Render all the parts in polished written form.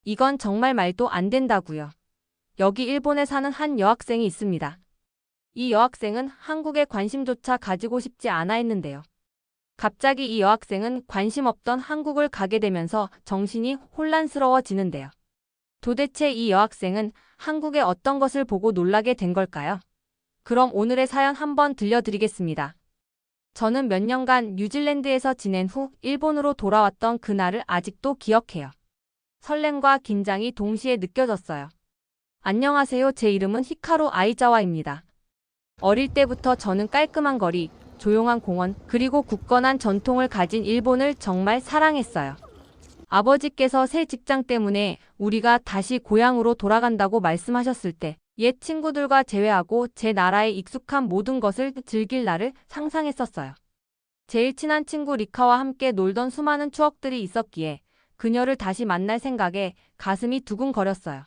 이건 정말 말도 안 된다고요. 여기 일본에 사는 한 여학생이 있습니다. 이 여학생은 한국에 관심조차 가지고 싶지 않아 했는데요. 갑자기 이 여학생은 관심 없던 한국을 가게 되면서 정신이 혼란스러워지는데요. 도대체 이 여학생은 한국의 어떤 것을 보고 놀라게 된 걸까요? 그럼 오늘의 사연 한번 들려드리겠습니다. 저는 몇 년간 뉴질랜드에서 지낸 후 일본으로 돌아왔던 그날을 아직도 기억해요. 설렘과 긴장이 동시에 느껴졌어요. 안녕하세요. 제 이름은 히카루 아이자와입니다. 어릴 때부터 저는 깔끔한 거리, 조용한 공원, 그리고 굳건한 전통을 가진 일본을 정말 사랑했어요. 아버지께서 새 직장 때문에 우리가 다시 고향으로 돌아간다고 말씀하셨을 때 옛 친구들과 제외하고 제 나라에 익숙한 모든 것을 즐길 날을 상상했었어요. 제일 친한 친구 리카와 함께 놀던 수많은 추억들이 있었기에 그녀를 다시 만날 생각에 가슴이 두근거렸어요.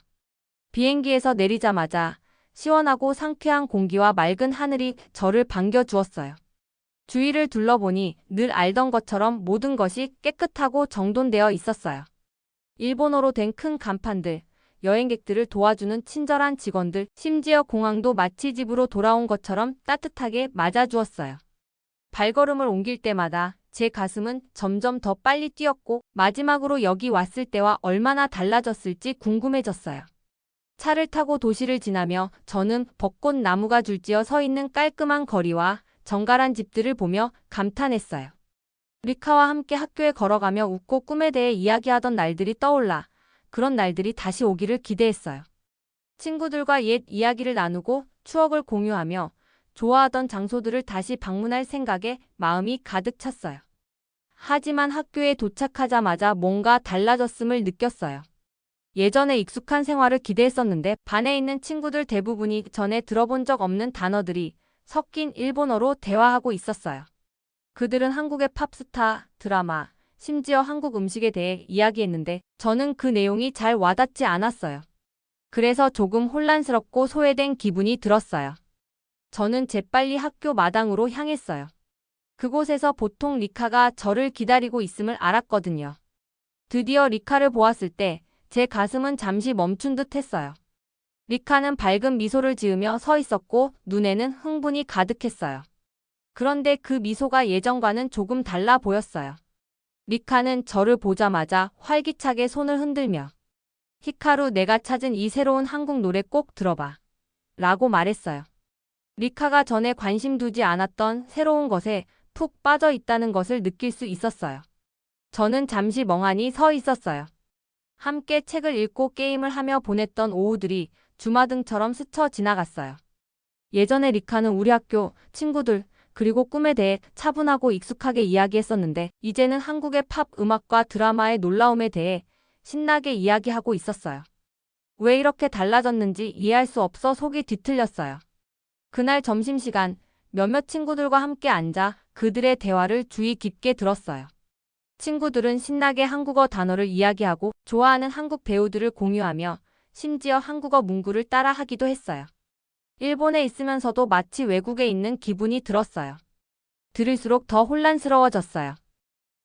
비행기에서 내리자마자 시원하고 상쾌한 공기와 맑은 하늘이 저를 반겨주었어요. 주위를 둘러보니 늘 알던 것처럼 모든 것이 깨끗하고 정돈되어 있었어요. 일본어로 된 큰 간판들, 여행객들을 도와주는 친절한 직원들, 심지어 공항도 마치 집으로 돌아온 것처럼 따뜻하게 맞아주었어요. 발걸음을 옮길 때마다 제 가슴은 점점 더 빨리 뛰었고 마지막으로 여기 왔을 때와 얼마나 달라졌을지 궁금해졌어요. 차를 타고 도시를 지나며 저는 벚꽃 나무가 줄지어 서 있는 깔끔한 거리와 정갈한 집들을 보며 감탄했어요. 리카와 함께 학교에 걸어가며 웃고 꿈에 대해 이야기하던 날들이 떠올라 그런 날들이 다시 오기를 기대했어요. 친구들과 옛 이야기를 나누고 추억을 공유하며 좋아하던 장소들을 다시 방문할 생각에 마음이 가득 찼어요. 하지만 학교에 도착하자마자 뭔가 달라졌음을 느꼈어요. 예전에 익숙한 생활을 기대했었는데 반에 있는 친구들 대부분이 전에 들어본 적 없는 단어들이 섞인 일본어로 대화하고 있었어요. 그들은 한국의 팝스타, 드라마, 심지어 한국 음식에 대해 이야기했는데 저는 그 내용이 잘 와닿지 않았어요. 그래서 조금 혼란스럽고 소외된 기분이 들었어요. 저는 재빨리 학교 마당으로 향했어요. 그곳에서 보통 리카가 저를 기다리고 있음을 알았거든요. 드디어 리카를 보았을 때 제 가슴은 잠시 멈춘 듯 했어요. 리카는 밝은 미소를 지으며 서 있었고 눈에는 흥분이 가득했어요. 그런데 그 미소가 예전과는 조금 달라 보였어요. 리카는 저를 보자마자 활기차게 손을 흔들며 히카루, 내가 찾은 이 새로운 한국 노래 꼭 들어봐 라고 말했어요. 리카가 전에 관심 두지 않았던 새로운 것에 푹 빠져 있다는 것을 느낄 수 있었어요. 저는 잠시 멍하니 서 있었어요. 함께 책을 읽고 게임을 하며 보냈던 오후들이 주마등처럼 스쳐 지나갔어요. 예전에 리카는 우리 학교, 친구들, 그리고 꿈에 대해 차분하고 익숙하게 이야기했었는데 이제는 한국의 팝 음악과 드라마의 놀라움에 대해 신나게 이야기하고 있었어요. 왜 이렇게 달라졌는지 이해할 수 없어 속이 뒤틀렸어요. 그날 점심시간 몇몇 친구들과 함께 앉아 그들의 대화를 주의 깊게 들었어요. 친구들은 신나게 한국어 단어를 이야기하고 좋아하는 한국 배우들을 공유하며 심지어 한국어 문구를 따라하기도 했어요. 일본에 있으면서도 마치 외국에 있는 기분이 들었어요. 들을수록 더 혼란스러워졌어요.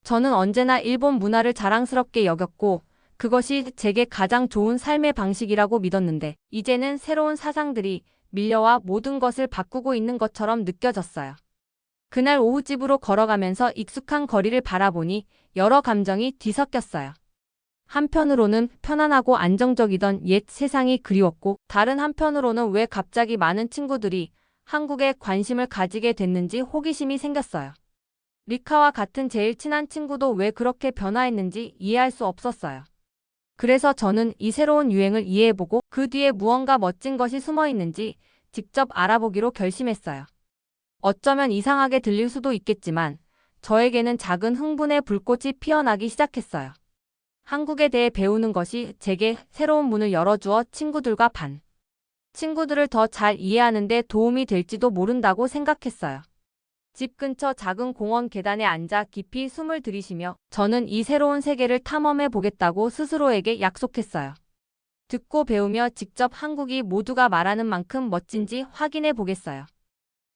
저는 언제나 일본 문화를 자랑스럽게 여겼고 그것이 제게 가장 좋은 삶의 방식이라고 믿었는데 이제는 새로운 사상들이 밀려와 모든 것을 바꾸고 있는 것처럼 느껴졌어요. 그날 오후 집으로 걸어가면서 익숙한 거리를 바라보니 여러 감정이 뒤섞였어요. 한편으로는 편안하고 안정적이던 옛 세상이 그리웠고 다른 한편으로는 왜 갑자기 많은 친구들이 한국에 관심을 가지게 됐는지 호기심이 생겼어요. 리카와 같은 제일 친한 친구도 왜 그렇게 변화했는지 이해할 수 없었어요. 그래서 저는 이 새로운 유행을 이해해보고 그 뒤에 무언가 멋진 것이 숨어 있는지 직접 알아보기로 결심했어요. 어쩌면 이상하게 들릴 수도 있겠지만 저에게는 작은 흥분의 불꽃이 피어나기 시작했어요. 한국에 대해 배우는 것이 제게 새로운 문을 열어주어 친구들을 더 잘 이해하는 데 도움이 될지도 모른다고 생각했어요. 집 근처 작은 공원 계단에 앉아 깊이 숨을 들이쉬며 저는 이 새로운 세계를 탐험해 보겠다고 스스로에게 약속했어요. 듣고 배우며 직접 한국이 모두가 말하는 만큼 멋진지 확인해 보겠어요.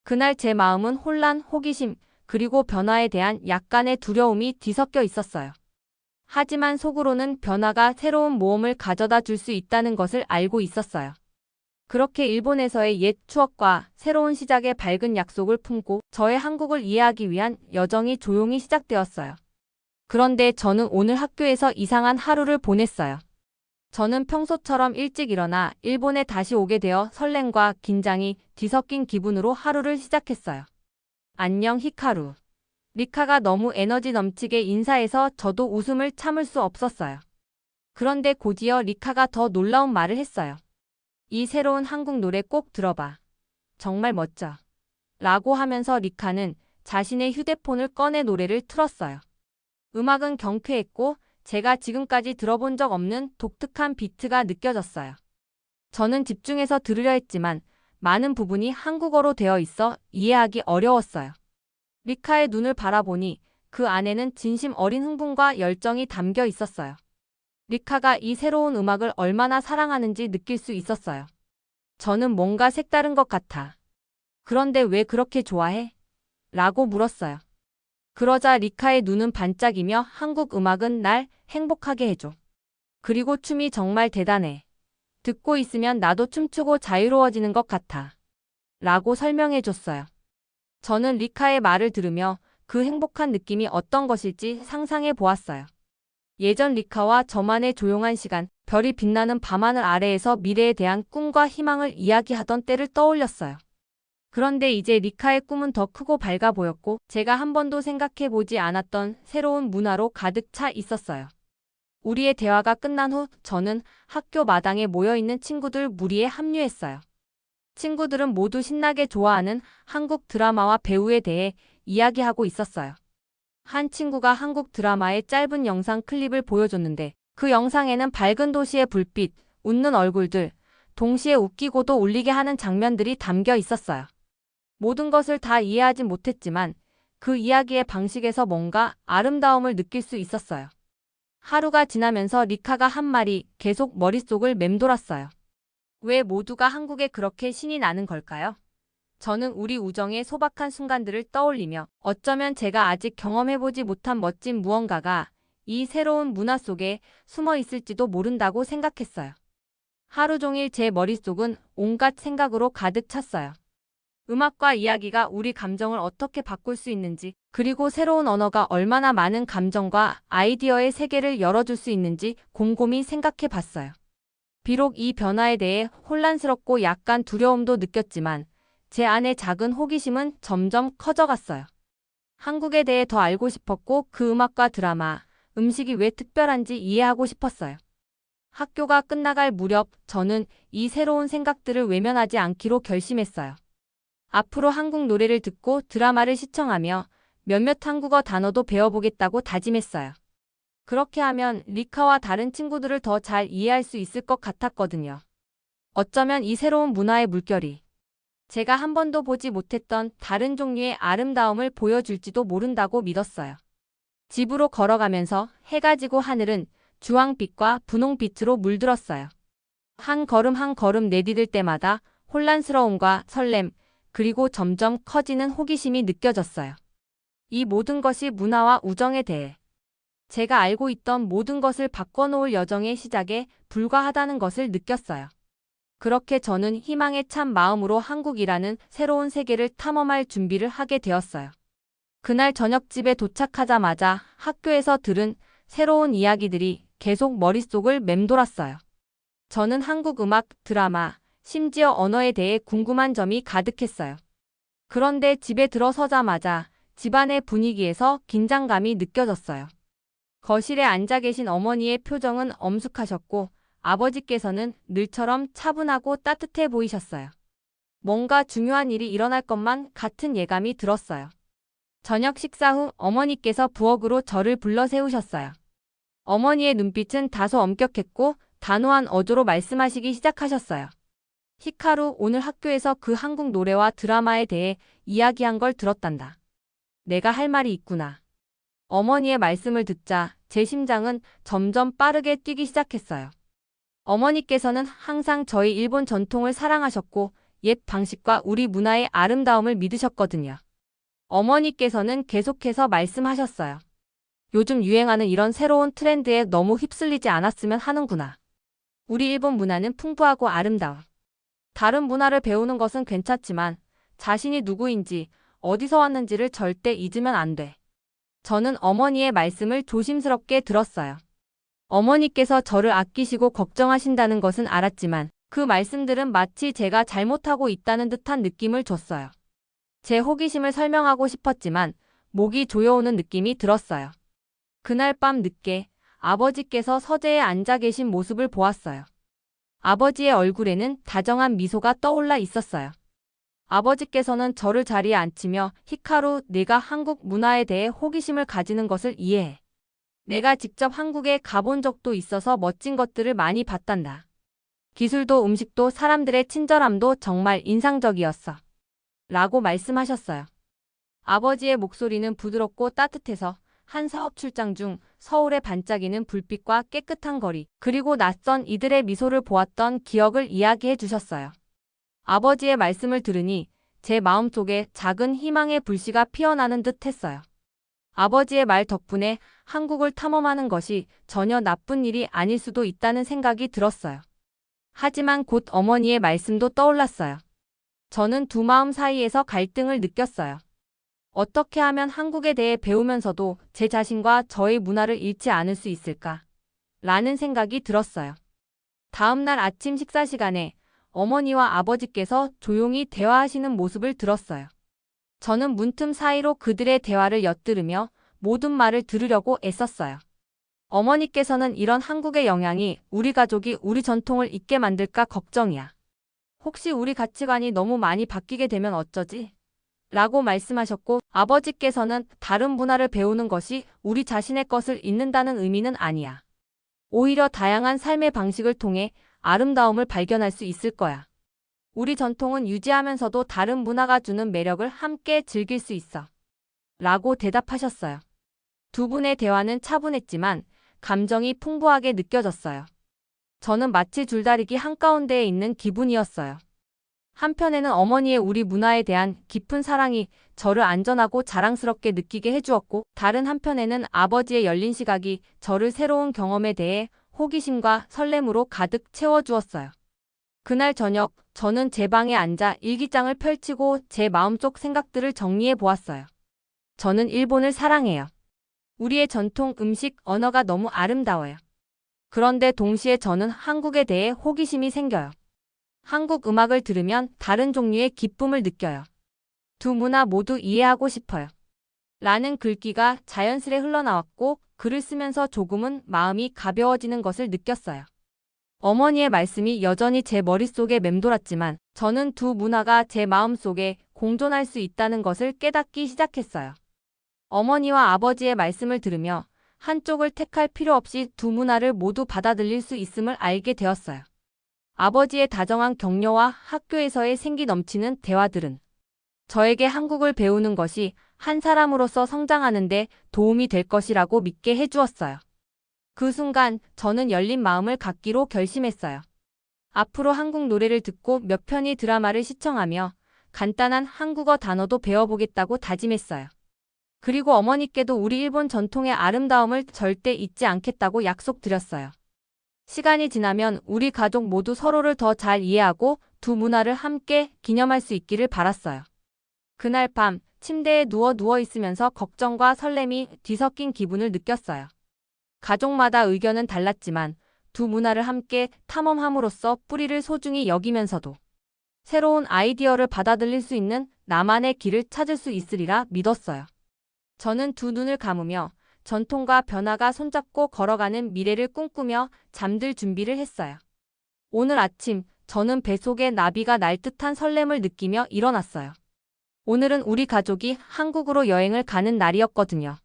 그날 제 마음은 혼란, 호기심, 그리고 변화에 대한 약간의 두려움이 뒤섞여 있었어요. 하지만 속으로는 변화가 새로운 모험을 가져다 줄 수 있다는 것을 알고 있었어요. 그렇게 일본에서의 옛 추억과 새로운 시작의 밝은 약속을 품고 저의 한국을 이해하기 위한 여정이 조용히 시작되었어요. 그런데 저는 오늘 학교에서 이상한 하루를 보냈어요. 저는 평소처럼 일찍 일어나 일본에 다시 오게 되어 설렘과 긴장이 뒤섞인 기분으로 하루를 시작했어요. 안녕 히카루. 리카가 너무 에너지 넘치게 인사해서 저도 웃음을 참을 수 없었어요. 그런데 곧이어 리카가 더 놀라운 말을 했어요. 이 새로운 한국 노래 꼭 들어봐. 정말 멋져. 라고 하면서 리카는 자신의 휴대폰을 꺼내 노래를 틀었어요. 음악은 경쾌했고 제가 지금까지 들어본 적 없는 독특한 비트가 느껴졌어요. 저는 집중해서 들으려 했지만 많은 부분이 한국어로 되어 있어 이해하기 어려웠어요. 리카의 눈을 바라보니 그 안에는 진심 어린 흥분과 열정이 담겨 있었어요. 리카가 이 새로운 음악을 얼마나 사랑하는지 느낄 수 있었어요. 저는 뭔가 색다른 것 같아. 그런데 왜 그렇게 좋아해? 라고 물었어요. 그러자 리카의 눈은 반짝이며 한국 음악은 날 행복하게 해줘. 그리고 춤이 정말 대단해. 듣고 있으면 나도 춤추고 자유로워지는 것 같아. 라고 설명해 줬어요. 저는 리카의 말을 들으며 그 행복한 느낌이 어떤 것일지 상상해 보았어요. 예전 리카와 저만의 조용한 시간, 별이 빛나는 밤하늘 아래에서 미래에 대한 꿈과 희망을 이야기하던 때를 떠올렸어요. 그런데 이제 리카의 꿈은 더 크고 밝아 보였고 제가 한 번도 생각해 보지 않았던 새로운 문화로 가득 차 있었어요. 우리의 대화가 끝난 후 저는 학교 마당에 모여있는 친구들 무리에 합류했어요. 친구들은 모두 신나게 좋아하는 한국 드라마와 배우에 대해 이야기하고 있었어요. 한 친구가 한국 드라마의 짧은 영상 클립을 보여줬는데 그 영상에는 밝은 도시의 불빛, 웃는 얼굴들, 동시에 웃기고도 울리게 하는 장면들이 담겨 있었어요. 모든 것을 다 이해하진 못했지만 그 이야기의 방식에서 뭔가 아름다움을 느낄 수 있었어요. 하루가 지나면서 리카가 한 말이 계속 머릿속을 맴돌았어요. 왜 모두가 한국에 그렇게 신이 나는 걸까요? 저는 우리 우정의 소박한 순간들을 떠올리며 어쩌면 제가 아직 경험해보지 못한 멋진 무언가가 이 새로운 문화 속에 숨어 있을지도 모른다고 생각했어요. 하루 종일 제 머릿속은 온갖 생각으로 가득 찼어요. 음악과 이야기가 우리 감정을 어떻게 바꿀 수 있는지, 그리고 새로운 언어가 얼마나 많은 감정과 아이디어의 세계를 열어줄 수 있는지 곰곰이 생각해 봤어요. 비록 이 변화에 대해 혼란스럽고 약간 두려움도 느꼈지만 제 안의 작은 호기심은 점점 커져갔어요. 한국에 대해 더 알고 싶었고 그 음악과 드라마, 음식이 왜 특별한지 이해하고 싶었어요. 학교가 끝나갈 무렵 저는 이 새로운 생각들을 외면하지 않기로 결심했어요. 앞으로 한국 노래를 듣고 드라마를 시청하며 몇몇 한국어 단어도 배워보겠다고 다짐했어요. 그렇게 하면 리카와 다른 친구들을 더 잘 이해할 수 있을 것 같았거든요. 어쩌면 이 새로운 문화의 물결이 제가 한 번도 보지 못했던 다른 종류의 아름다움을 보여줄지도 모른다고 믿었어요. 집으로 걸어가면서 해가 지고 하늘은 주황빛과 분홍빛으로 물들었어요. 한 걸음 내디딜 때마다 혼란스러움과 설렘, 그리고 점점 커지는 호기심이 느껴졌어요. 이 모든 것이 문화와 우정에 대해 제가 알고 있던 모든 것을 바꿔놓을 여정의 시작에 불과하다는 것을 느꼈어요. 그렇게 저는 희망에 찬 마음으로 한국이라는 새로운 세계를 탐험할 준비를 하게 되었어요. 그날 저녁 집에 도착하자마자 학교에서 들은 새로운 이야기들이 계속 머릿속을 맴돌았어요. 저는 한국 음악, 드라마, 심지어 언어에 대해 궁금한 점이 가득했어요. 그런데 집에 들어서자마자 집안의 분위기에서 긴장감이 느껴졌어요. 거실에 앉아 계신 어머니의 표정은 엄숙하셨고 아버지께서는 늘처럼 차분하고 따뜻해 보이셨어요. 뭔가 중요한 일이 일어날 것만 같은 예감이 들었어요. 저녁 식사 후 어머니께서 부엌으로 저를 불러 세우셨어요. 어머니의 눈빛은 다소 엄격했고 단호한 어조로 말씀하시기 시작하셨어요. 히카루, 오늘 학교에서 그 한국 노래와 드라마에 대해 이야기한 걸 들었단다. 내가 할 말이 있구나. 어머니의 말씀을 듣자 제 심장은 점점 빠르게 뛰기 시작했어요. 어머니께서는 항상 저희 일본 전통을 사랑하셨고 옛 방식과 우리 문화의 아름다움을 믿으셨거든요. 어머니께서는 계속해서 말씀하셨어요. 요즘 유행하는 이런 새로운 트렌드에 너무 휩쓸리지 않았으면 하는구나. 우리 일본 문화는 풍부하고 아름다워. 다른 문화를 배우는 것은 괜찮지만 자신이 누구인지 어디서 왔는지를 절대 잊으면 안 돼. 저는 어머니의 말씀을 조심스럽게 들었어요. 어머니께서 저를 아끼시고 걱정하신다는 것은 알았지만 그 말씀들은 마치 제가 잘못하고 있다는 듯한 느낌을 줬어요. 제 호기심을 설명하고 싶었지만 목이 조여오는 느낌이 들었어요. 그날 밤 늦게 아버지께서 서재에 앉아 계신 모습을 보았어요. 아버지의 얼굴에는 다정한 미소가 떠올라 있었어요. 아버지께서는 저를 자리에 앉히며 히카루, 네가 한국 문화에 대해 호기심을 가지는 것을 이해해. 내가 직접 한국에 가본 적도 있어서 멋진 것들을 많이 봤단다. 기술도 음식도 사람들의 친절함도 정말 인상적이었어. 라고 말씀하셨어요. 아버지의 목소리는 부드럽고 따뜻해서 한 사업 출장 중 서울의 반짝이는 불빛과 깨끗한 거리, 그리고 낯선 이들의 미소를 보았던 기억을 이야기해 주셨어요. 아버지의 말씀을 들으니 제 마음속에 작은 희망의 불씨가 피어나는 듯 했어요. 아버지의 말 덕분에 한국을 탐험하는 것이 전혀 나쁜 일이 아닐 수도 있다는 생각이 들었어요. 하지만 곧 어머니의 말씀도 떠올랐어요. 저는 두 마음 사이에서 갈등을 느꼈어요. 어떻게 하면 한국에 대해 배우면서도 제 자신과 저의 문화를 잃지 않을 수 있을까? 라는 생각이 들었어요. 다음 날 아침 식사 시간에 어머니와 아버지께서 조용히 대화하시는 모습을 들었어요. 저는 문틈 사이로 그들의 대화를 엿들으며 모든 말을 들으려고 애썼어요. 어머니께서는 이런 한국의 영향이 우리 가족이 우리 전통을 잊게 만들까 걱정이야. 혹시 우리 가치관이 너무 많이 바뀌게 되면 어쩌지? 라고 말씀하셨고, 아버지께서는 다른 문화를 배우는 것이 우리 자신의 것을 잊는다는 의미는 아니야. 오히려 다양한 삶의 방식을 통해 아름다움을 발견할 수 있을 거야. 우리 전통은 유지하면서도 다른 문화가 주는 매력을 함께 즐길 수 있어. 라고 대답하셨어요. 두 분의 대화는 차분했지만 감정이 풍부하게 느껴졌어요. 저는 마치 줄다리기 한가운데에 있는 기분이었어요. 한편에는 어머니의 우리 문화에 대한 깊은 사랑이 저를 안전하고 자랑스럽게 느끼게 해주었고, 다른 한편에는 아버지의 열린 시각이 저를 새로운 경험에 대해 호기심과 설렘으로 가득 채워주었어요. 그날 저녁, 저는 제 방에 앉아 일기장을 펼치고 제 마음속 생각들을 정리해 보았어요. 저는 일본을 사랑해요. 우리의 전통 음식, 언어가 너무 아름다워요. 그런데 동시에 저는 한국에 대해 호기심이 생겨요. 한국 음악을 들으면 다른 종류의 기쁨을 느껴요. 두 문화 모두 이해하고 싶어요. 라는 글귀가 자연스레 흘러나왔고, 글을 쓰면서 조금은 마음이 가벼워지는 것을 느꼈어요. 어머니의 말씀이 여전히 제 머릿속에 맴돌았지만 저는 두 문화가 제 마음속에 공존할 수 있다는 것을 깨닫기 시작했어요. 어머니와 아버지의 말씀을 들으며 한쪽을 택할 필요 없이 두 문화를 모두 받아들일 수 있음을 알게 되었어요. 아버지의 다정한 격려와 학교에서의 생기 넘치는 대화들은 저에게 한국을 배우는 것이 한 사람으로서 성장하는 데 도움이 될 것이라고 믿게 해주었어요. 그 순간 저는 열린 마음을 갖기로 결심했어요. 앞으로 한국 노래를 듣고 몇 편의 드라마를 시청하며 간단한 한국어 단어도 배워보겠다고 다짐했어요. 그리고 어머니께도 우리 일본 전통의 아름다움을 절대 잊지 않겠다고 약속드렸어요. 시간이 지나면 우리 가족 모두 서로를 더 잘 이해하고 두 문화를 함께 기념할 수 있기를 바랐어요. 그날 밤 침대에 누워 있으면서 걱정과 설렘이 뒤섞인 기분을 느꼈어요. 가족마다 의견은 달랐지만 두 문화를 함께 탐험함으로써 뿌리를 소중히 여기면서도 새로운 아이디어를 받아들일 수 있는 나만의 길을 찾을 수 있으리라 믿었어요. 저는 두 눈을 감으며 전통과 변화가 손잡고 걸어가는 미래를 꿈꾸며 잠들 준비를 했어요. 오늘 아침 저는 뱃속에 나비가 날 듯한 설렘을 느끼며 일어났어요. 오늘은 우리 가족이 한국으로 여행을 가는 날이었거든요.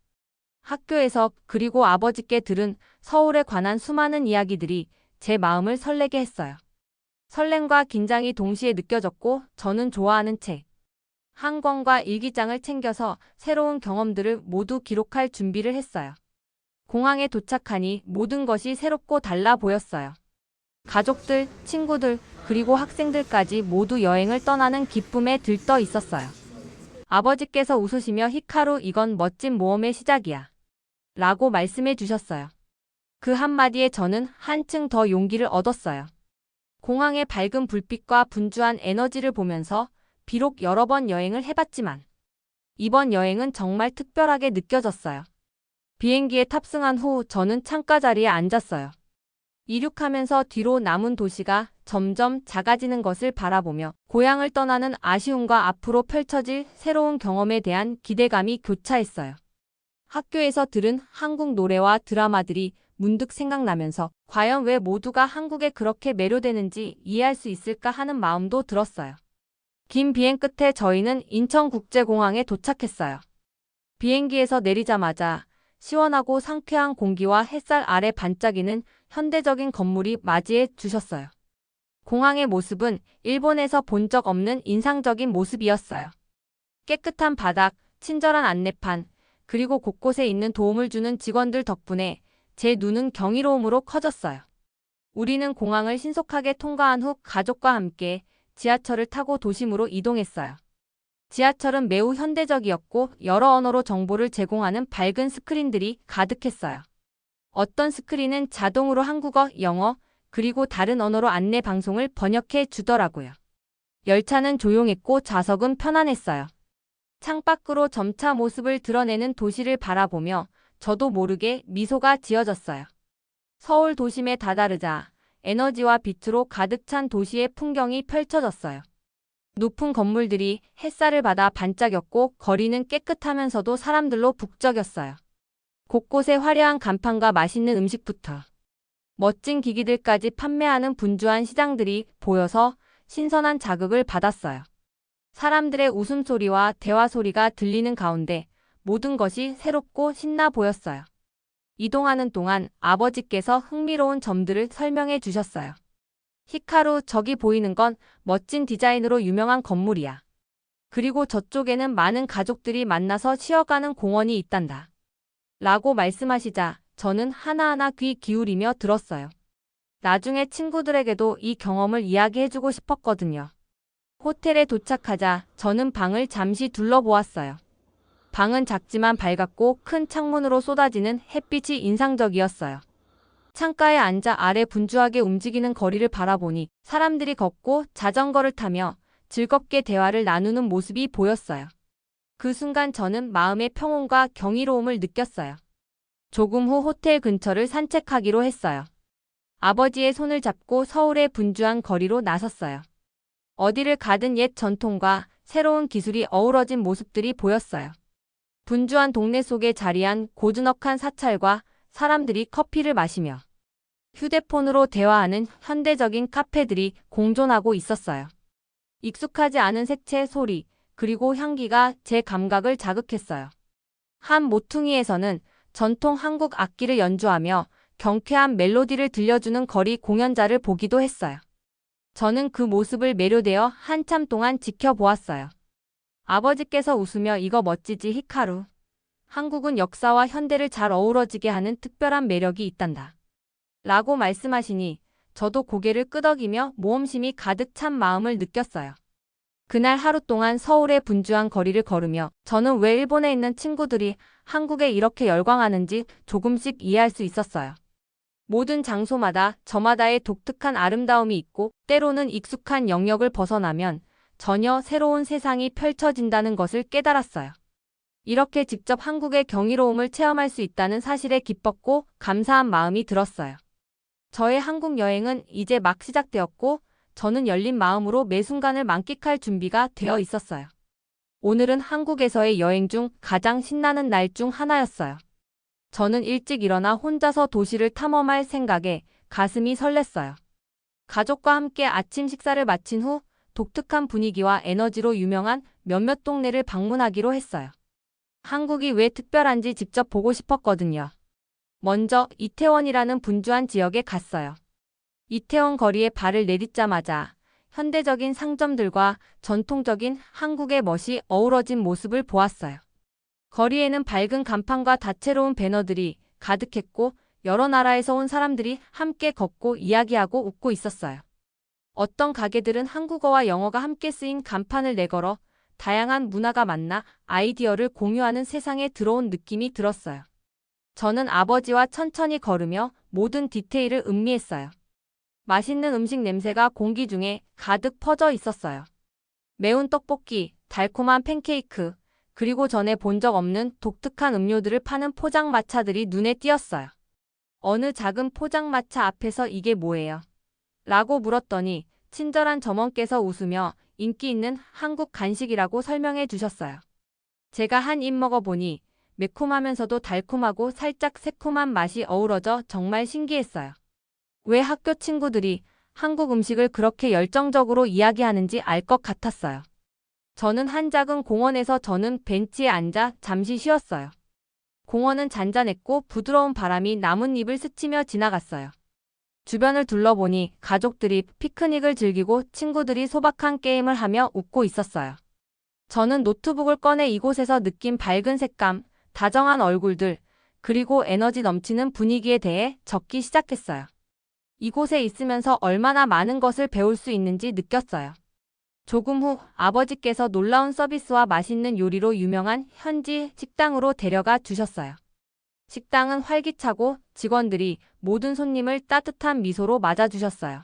학교에서 그리고 아버지께 들은 서울에 관한 수많은 이야기들이 제 마음을 설레게 했어요. 설렘과 긴장이 동시에 느껴졌고 저는 좋아하는 책, 한 권과 일기장을 챙겨서 새로운 경험들을 모두 기록할 준비를 했어요. 공항에 도착하니 모든 것이 새롭고 달라 보였어요. 가족들, 친구들, 그리고 학생들까지 모두 여행을 떠나는 기쁨에 들떠 있었어요. 아버지께서 웃으시며 히카루, 이건 멋진 모험의 시작이야. 라고 말씀해 주셨어요. 그 한마디에 저는 한층 더 용기를 얻었어요. 공항의 밝은 불빛과 분주한 에너지를 보면서 비록 여러 번 여행을 해봤지만 이번 여행은 정말 특별하게 느껴졌어요. 비행기에 탑승한 후 저는 창가 자리에 앉았어요. 이륙하면서 뒤로 남은 도시가 점점 작아지는 것을 바라보며 고향을 떠나는 아쉬움과 앞으로 펼쳐질 새로운 경험에 대한 기대감이 교차했어요. 학교에서 들은 한국 노래와 드라마들이 문득 생각나면서 과연 왜 모두가 한국에 그렇게 매료되는지 이해할 수 있을까 하는 마음도 들었어요. 긴 비행 끝에 저희는 인천국제공항에 도착했어요. 비행기에서 내리자마자 시원하고 상쾌한 공기와 햇살 아래 반짝이는 현대적인 건물이 맞이해 주셨어요. 공항의 모습은 일본에서 본 적 없는 인상적인 모습이었어요. 깨끗한 바닥, 친절한 안내판, 그리고 곳곳에 있는 도움을 주는 직원들 덕분에 제 눈은 경이로움으로 커졌어요. 우리는 공항을 신속하게 통과한 후 가족과 함께 지하철을 타고 도심으로 이동했어요. 지하철은 매우 현대적이었고 여러 언어로 정보를 제공하는 밝은 스크린들이 가득했어요. 어떤 스크린은 자동으로 한국어, 영어, 그리고 다른 언어로 안내 방송을 번역해 주더라고요. 열차는 조용했고 좌석은 편안했어요. 창밖으로 점차 모습을 드러내는 도시를 바라보며 저도 모르게 미소가 지어졌어요. 서울 도심에 다다르자 에너지와 빛으로 가득 찬 도시의 풍경이 펼쳐졌어요. 높은 건물들이 햇살을 받아 반짝였고 거리는 깨끗하면서도 사람들로 북적였어요. 곳곳에 화려한 간판과 맛있는 음식부터 멋진 기기들까지 판매하는 분주한 시장들이 보여서 신선한 자극을 받았어요. 사람들의 웃음소리와 대화 소리가 들리는 가운데 모든 것이 새롭고 신나 보였어요. 이동하는 동안 아버지께서 흥미로운 점들을 설명해 주셨어요. 히카루, 저기 보이는 건 멋진 디자인으로 유명한 건물이야. 그리고 저쪽에는 많은 가족들이 만나서 쉬어가는 공원이 있단다. 라고 말씀하시자 저는 하나하나 귀 기울이며 들었어요. 나중에 친구들에게도 이 경험을 이야기해주고 싶었거든요. 호텔에 도착하자 저는 방을 잠시 둘러보았어요. 방은 작지만 밝았고 큰 창문으로 쏟아지는 햇빛이 인상적이었어요. 창가에 앉아 아래 분주하게 움직이는 거리를 바라보니 사람들이 걷고 자전거를 타며 즐겁게 대화를 나누는 모습이 보였어요. 그 순간 저는 마음의 평온과 경이로움을 느꼈어요. 조금 후 호텔 근처를 산책하기로 했어요. 아버지의 손을 잡고 서울의 분주한 거리로 나섰어요. 어디를 가든 옛 전통과 새로운 기술이 어우러진 모습들이 보였어요. 분주한 동네 속에 자리한 고즈넉한 사찰과 사람들이 커피를 마시며 휴대폰으로 대화하는 현대적인 카페들이 공존하고 있었어요. 익숙하지 않은 색채, 소리, 그리고 향기가 제 감각을 자극했어요. 한 모퉁이에서는 전통 한국 악기를 연주하며 경쾌한 멜로디를 들려주는 거리 공연자를 보기도 했어요. 저는 그 모습을 매료되어 한참 동안 지켜보았어요. 아버지께서 웃으며 이거 멋지지 히카루. 한국은 역사와 현대를 잘 어우러지게 하는 특별한 매력이 있단다. 라고 말씀하시니 저도 고개를 끄덕이며 모험심이 가득 찬 마음을 느꼈어요. 그날 하루 동안 서울의 분주한 거리를 걸으며 저는 왜 일본에 있는 친구들이 한국에 이렇게 열광하는지 조금씩 이해할 수 있었어요. 모든 장소마다 저마다의 독특한 아름다움이 있고 때로는 익숙한 영역을 벗어나면 전혀 새로운 세상이 펼쳐진다는 것을 깨달았어요. 이렇게 직접 한국의 경이로움을 체험할 수 있다는 사실에 기뻤고 감사한 마음이 들었어요. 저의 한국 여행은 이제 막 시작되었고 저는 열린 마음으로 매 순간을 만끽할 준비가 되어 있었어요. 오늘은 한국에서의 여행 중 가장 신나는 날 중 하나였어요. 저는 일찍 일어나 혼자서 도시를 탐험할 생각에 가슴이 설렜어요. 가족과 함께 아침 식사를 마친 후 독특한 분위기와 에너지로 유명한 몇몇 동네를 방문하기로 했어요. 한국이 왜 특별한지 직접 보고 싶었거든요. 먼저 이태원이라는 분주한 지역에 갔어요. 이태원 거리에 발을 내딛자마자 현대적인 상점들과 전통적인 한국의 멋이 어우러진 모습을 보았어요. 거리에는 밝은 간판과 다채로운 배너들이 가득했고 여러 나라에서 온 사람들이 함께 걷고 이야기하고 웃고 있었어요. 어떤 가게들은 한국어와 영어가 함께 쓰인 간판을 내걸어 다양한 문화가 만나 아이디어를 공유하는 세상에 들어온 느낌이 들었어요. 저는 아버지와 천천히 걸으며 모든 디테일을 음미했어요. 맛있는 음식 냄새가 공기 중에 가득 퍼져 있었어요. 매운 떡볶이, 달콤한 팬케이크, 그리고 전에 본 적 없는 독특한 음료들을 파는 포장마차들이 눈에 띄었어요. 어느 작은 포장마차 앞에서 이게 뭐예요? 라고 물었더니 친절한 점원께서 웃으며 인기 있는 한국 간식이라고 설명해 주셨어요. 제가 한 입 먹어보니 매콤하면서도 달콤하고 살짝 새콤한 맛이 어우러져 정말 신기했어요. 왜 학교 친구들이 한국 음식을 그렇게 열정적으로 이야기하는지 알 것 같았어요. 저는 한 작은 공원에서 저는 벤치에 앉아 잠시 쉬었어요. 공원은 잔잔했고 부드러운 바람이 나뭇잎을 스치며 지나갔어요. 주변을 둘러보니 가족들이 피크닉을 즐기고 친구들이 소박한 게임을 하며 웃고 있었어요. 저는 노트북을 꺼내 이곳에서 느낀 밝은 색감, 다정한 얼굴들, 그리고 에너지 넘치는 분위기에 대해 적기 시작했어요. 이곳에 있으면서 얼마나 많은 것을 배울 수 있는지 느꼈어요. 조금 후 아버지께서 놀라운 서비스와 맛있는 요리로 유명한 현지 식당으로 데려가 주셨어요. 식당은 활기차고 직원들이 모든 손님을 따뜻한 미소로 맞아주셨어요.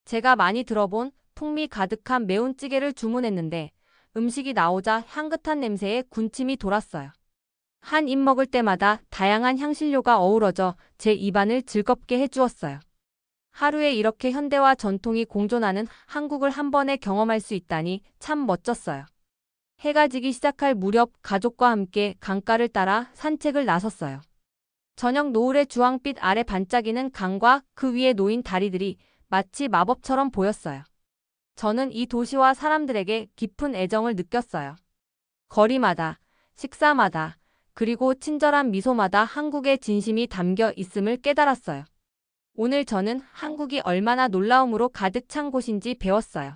제가 많이 들어본 풍미 가득한 매운 찌개를 주문했는데 음식이 나오자 향긋한 냄새에 군침이 돌았어요. 한 입 먹을 때마다 다양한 향신료가 어우러져 제 입안을 즐겁게 해주었어요. 하루에 이렇게 현대와 전통이 공존하는 한국을 한 번에 경험할 수 있다니 참 멋졌어요. 해가 지기 시작할 무렵 가족과 함께 강가를 따라 산책을 나섰어요. 저녁 노을의 주황빛 아래 반짝이는 강과 그 위에 놓인 다리들이 마치 마법처럼 보였어요. 저는 이 도시와 사람들에게 깊은 애정을 느꼈어요. 거리마다, 식사마다, 그리고 친절한 미소마다 한국의 진심이 담겨 있음을 깨달았어요. 오늘 저는 한국이 얼마나 놀라움으로 가득 찬 곳인지 배웠어요.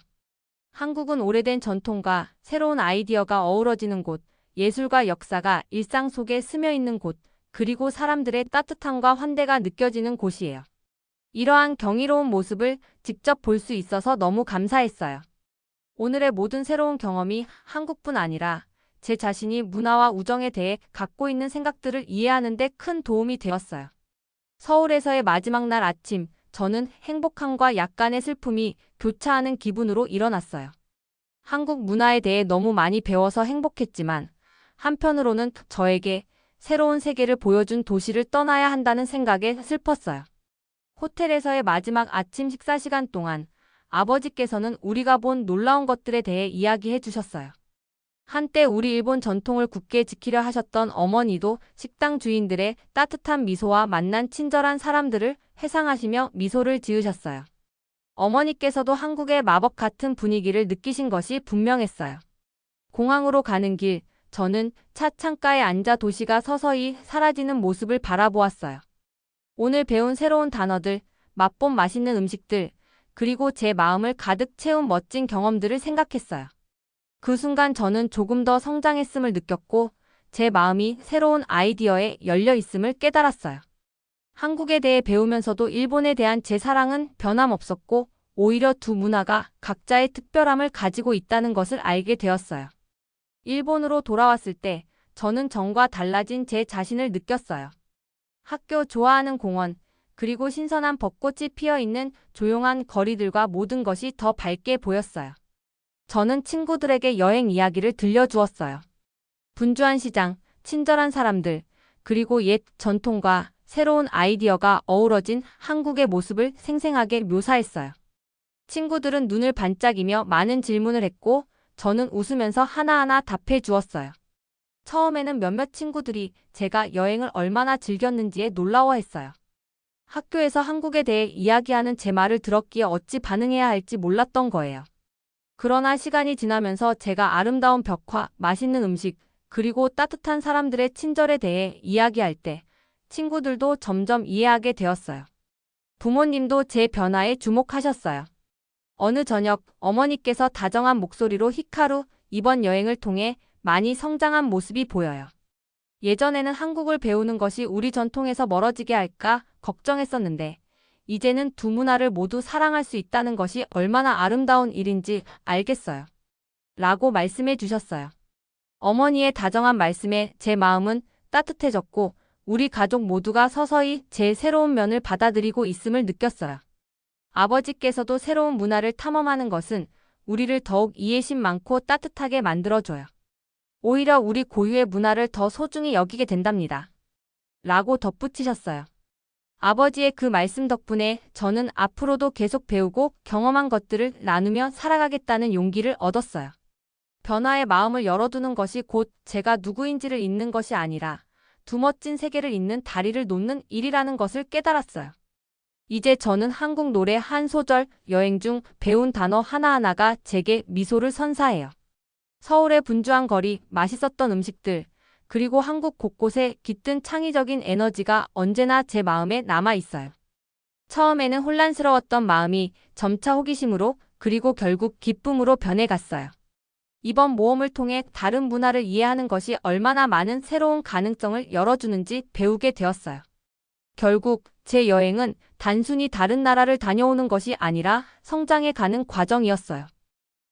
한국은 오래된 전통과 새로운 아이디어가 어우러지는 곳, 예술과 역사가 일상 속에 스며 있는 곳, 그리고 사람들의 따뜻함과 환대가 느껴지는 곳이에요. 이러한 경이로운 모습을 직접 볼 수 있어서 너무 감사했어요. 오늘의 모든 새로운 경험이 한국뿐 아니라 제 자신이 문화와 우정에 대해 갖고 있는 생각들을 이해하는 데 큰 도움이 되었어요. 서울에서의 마지막 날 아침, 저는 행복함과 약간의 슬픔이 교차하는 기분으로 일어났어요. 한국 문화에 대해 너무 많이 배워서 행복했지만 한편으로는 저에게 새로운 세계를 보여준 도시를 떠나야 한다는 생각에 슬펐어요. 호텔에서의 마지막 아침 식사 시간 동안 아버지께서는 우리가 본 놀라운 것들에 대해 이야기해 주셨어요. 한때 우리 일본 전통을 굳게 지키려 하셨던 어머니도 식당 주인들의 따뜻한 미소와 만난 친절한 사람들을 회상하시며 미소를 지으셨어요. 어머니께서도 한국의 마법 같은 분위기를 느끼신 것이 분명했어요. 공항으로 가는 길, 저는 차 창가에 앉아 도시가 서서히 사라지는 모습을 바라보았어요. 오늘 배운 새로운 단어들, 맛본 맛있는 음식들, 그리고 제 마음을 가득 채운 멋진 경험들을 생각했어요. 그 순간 저는 조금 더 성장했음을 느꼈고 제 마음이 새로운 아이디어에 열려 있음을 깨달았어요. 한국에 대해 배우면서도 일본에 대한 제 사랑은 변함없었고 오히려 두 문화가 각자의 특별함을 가지고 있다는 것을 알게 되었어요. 일본으로 돌아왔을 때 저는 전과 달라진 제 자신을 느꼈어요. 학교 좋아하는 공원, 그리고 신선한 벚꽃이 피어 있는 조용한 거리들과 모든 것이 더 밝게 보였어요. 저는 친구들에게 여행 이야기를 들려주었어요. 분주한 시장, 친절한 사람들, 그리고 옛 전통과 새로운 아이디어가 어우러진 한국의 모습을 생생하게 묘사했어요. 친구들은 눈을 반짝이며 많은 질문을 했고 저는 웃으면서 하나하나 답해 주었어요. 처음에는 몇몇 친구들이 제가 여행을 얼마나 즐겼는지에 놀라워했어요. 학교에서 한국에 대해 이야기하는 제 말을 들었기에 어찌 반응해야 할지 몰랐던 거예요. 그러나 시간이 지나면서 제가 아름다운 벽화, 맛있는 음식, 그리고 따뜻한 사람들의 친절에 대해 이야기할 때 친구들도 점점 이해하게 되었어요. 부모님도 제 변화에 주목하셨어요. 어느 저녁 어머니께서 다정한 목소리로 히카루, 이번 여행을 통해 많이 성장한 모습이 보여요. 예전에는 한국을 배우는 것이 우리 전통에서 멀어지게 할까 걱정했었는데 이제는 두 문화를 모두 사랑할 수 있다는 것이 얼마나 아름다운 일인지 알겠어요. 라고 말씀해 주셨어요. 어머니의 다정한 말씀에 제 마음은 따뜻해졌고 우리 가족 모두가 서서히 제 새로운 면을 받아들이고 있음을 느꼈어요. 아버지께서도 새로운 문화를 탐험하는 것은 우리를 더욱 이해심 많고 따뜻하게 만들어줘요. 오히려 우리 고유의 문화를 더 소중히 여기게 된답니다. 라고 덧붙이셨어요. 아버지의 그 말씀 덕분에 저는 앞으로도 계속 배우고 경험한 것들을 나누며 살아가겠다는 용기를 얻었어요. 변화의 마음을 열어두는 것이 곧 제가 누구인지를 잇는 것이 아니라 두 멋진 세계를 잇는 다리를 놓는 일이라는 것을 깨달았어요. 이제 저는 한국 노래 한 소절, 여행 중 배운 단어 하나하나가 제게 미소를 선사해요. 서울의 분주한 거리, 맛있었던 음식들, 그리고 한국 곳곳에 깃든 창의적인 에너지가 언제나 제 마음에 남아 있어요. 처음에는 혼란스러웠던 마음이 점차 호기심으로 그리고 결국 기쁨으로 변해갔어요. 이번 모험을 통해 다른 문화를 이해하는 것이 얼마나 많은 새로운 가능성을 열어주는지 배우게 되었어요. 결국 제 여행은 단순히 다른 나라를 다녀오는 것이 아니라 성장해 가는 과정이었어요.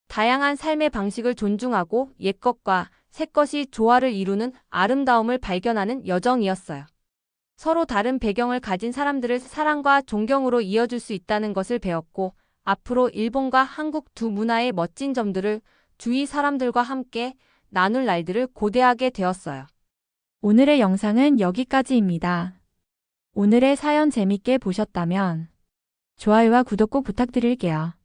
다양한 삶의 방식을 존중하고 옛것과 새것이 조화를 이루는 아름다움을 발견하는 여정이었어요. 서로 다른 배경을 가진 사람들을 사랑과 존경으로 이어줄 수 있다는 것을 배웠고, 앞으로 일본과 한국 두 문화의 멋진 점들을 주위 사람들과 함께 나눌 날들을 고대하게 되었어요. 오늘의 영상은 여기까지입니다. 오늘의 사연 재밌게 보셨다면 좋아요와 구독 꼭 부탁드릴게요.